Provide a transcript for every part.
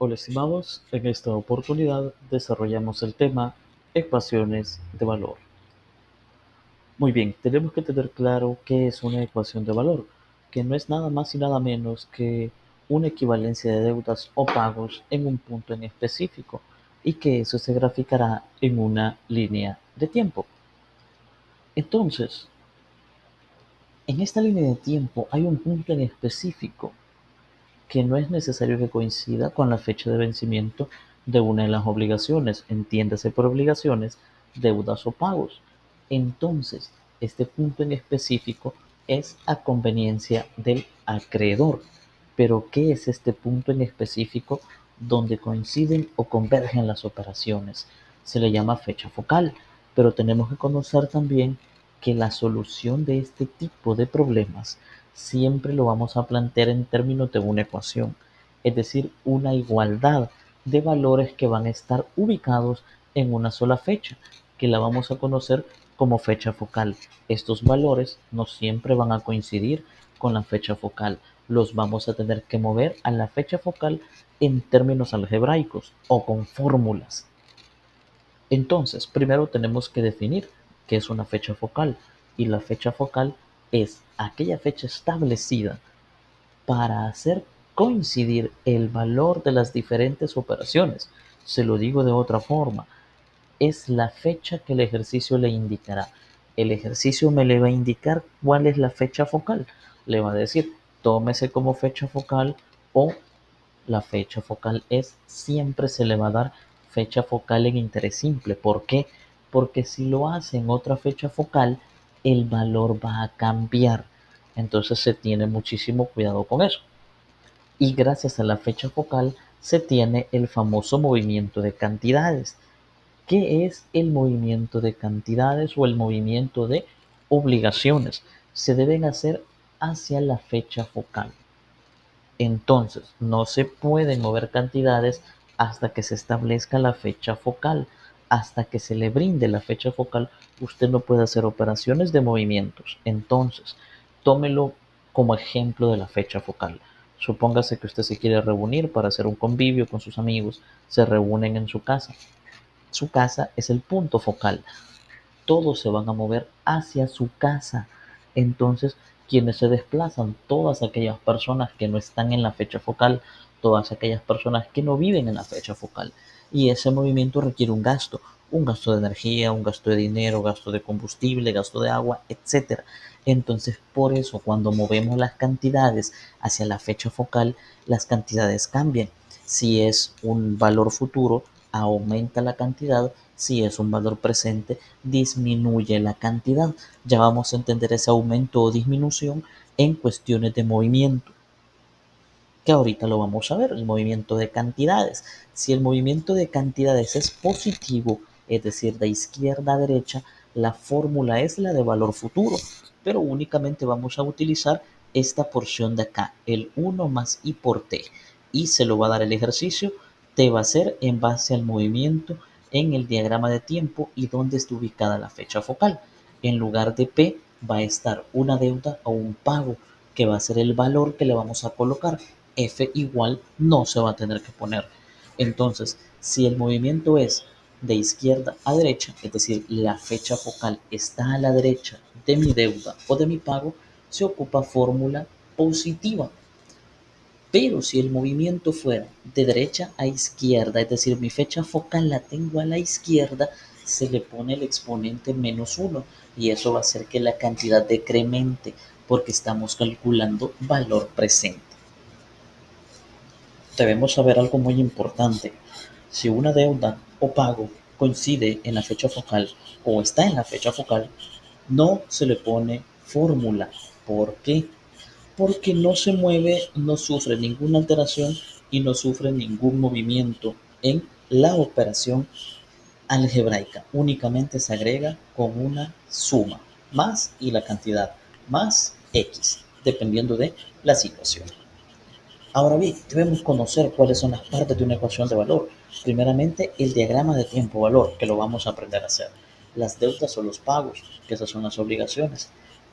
Hola estimados, en esta oportunidad desarrollamos el tema ecuaciones de valor. Muy bien, tenemos que tener claro qué es una ecuación de valor, que no es nada más y nada menos que una equivalencia de deudas o pagos en un punto en específico y que eso se graficará en una línea de tiempo. Entonces, en esta línea de tiempo hay un punto en específico que no es necesario que coincida con la fecha de vencimiento de una de las obligaciones, entiéndase por obligaciones, deudas o pagos. Entonces, este punto en específico es a conveniencia del acreedor. Pero, ¿qué es este punto en específico donde coinciden o convergen las operaciones? Se le llama fecha focal, pero tenemos que conocer también que la solución de este tipo de problemas siempre lo vamos a plantear en términos de una ecuación, es decir, una igualdad de valores que van a estar ubicados en una sola fecha, que la vamos a conocer como fecha focal. Estos valores no siempre van a coincidir con la fecha focal, los vamos a tener que mover a la fecha focal en términos algebraicos o con fórmulas. Entonces, primero tenemos que definir qué es una fecha focal, y la fecha focal es aquella fecha establecida para hacer coincidir el valor de las diferentes operaciones. Se lo digo de otra forma, es la fecha que el ejercicio le indicará. El ejercicio me le va a indicar cuál es la fecha focal. Le va a decir, tómese como fecha focal, o la fecha focal es, siempre se le va a dar fecha focal en interés simple. ¿Por qué? Porque si lo hace en otra fecha focal, el valor va a cambiar. Entonces se tiene muchísimo cuidado con eso. Y gracias a la fecha focal se tiene el famoso movimiento de cantidades. ¿Qué es el movimiento de cantidades o el movimiento de obligaciones? Se deben hacer hacia la fecha focal. Entonces, no se pueden mover cantidades hasta que se establezca la fecha focal. Hasta que se le brinde la fecha focal, usted no puede hacer operaciones de movimientos. Entonces, tómelo como ejemplo de la fecha focal. Supóngase que usted se quiere reunir para hacer un convivio con sus amigos, se reúnen en su casa. Su casa es el punto focal, todos se van a mover hacia su casa. Entonces, quienes se desplazan, todas aquellas personas que no están en la fecha focal, todas aquellas personas que no viven en la fecha focal. Y ese movimiento requiere un gasto de energía, un gasto de dinero, gasto de combustible, gasto de agua, etcétera. Entonces, por eso, cuando movemos las cantidades hacia la fecha focal, las cantidades cambian. Si es un valor futuro, aumenta la cantidad; si es un valor presente, disminuye la cantidad. Ya vamos a entender ese aumento o disminución en cuestiones de movimiento, que ahorita lo vamos a ver, el movimiento de cantidades. Si el movimiento de cantidades es positivo, es decir, de izquierda a derecha, la fórmula es la de valor futuro, pero únicamente vamos a utilizar esta porción de acá, el 1 más i por t, y se lo va a dar el ejercicio. T va a ser en base al movimiento en el diagrama de tiempo y dónde está ubicada la fecha focal. En lugar de P va a estar una deuda o un pago, que va a ser el valor que le vamos a colocar. F igual no se va a tener que poner. Entonces, si el movimiento es de izquierda a derecha, es decir, la fecha focal está a la derecha de mi deuda o de mi pago, se ocupa fórmula positiva. Pero si el movimiento fuera de derecha a izquierda, es decir, mi fecha focal la tengo a la izquierda, se le pone el exponente -1, y eso va a hacer que la cantidad decremente, porque estamos calculando valor presente. Debemos saber algo muy importante: si una deuda o pago coincide en la fecha focal o está en la fecha focal, no se le pone fórmula. ¿Por qué? Porque no se mueve, no sufre ninguna alteración y no sufre ningún movimiento en la operación algebraica. Únicamente se agrega con una suma, más y la cantidad, más x, dependiendo de la situación. Ahora bien, debemos conocer cuáles son las partes de una ecuación de valor. Primeramente, el diagrama de tiempo-valor, que lo vamos a aprender a hacer. Las deudas o los pagos, que esas son las obligaciones.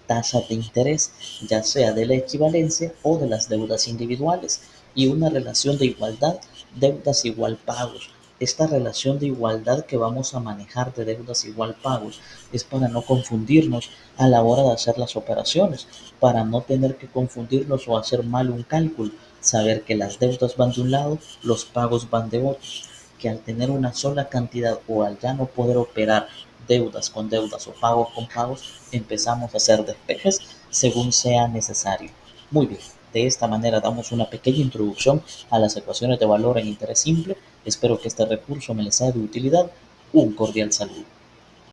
Tasas de interés, ya sea de la equivalencia o de las deudas individuales. Y una relación de igualdad Deudas igual pagos. Esta relación de igualdad que vamos a manejar de deudas igual pagos es para no confundirnos a la hora de hacer las operaciones, para no tener que confundirnos o hacer mal un cálculo, saber que las deudas van de un lado, los pagos van de otro, que al tener una sola cantidad o al ya no poder operar deudas con deudas o pagos con pagos, empezamos a hacer despejes según sea necesario. Muy bien, de esta manera damos una pequeña introducción a las ecuaciones de valor en interés simple. Espero que este recurso me les sea de utilidad. Un cordial saludo.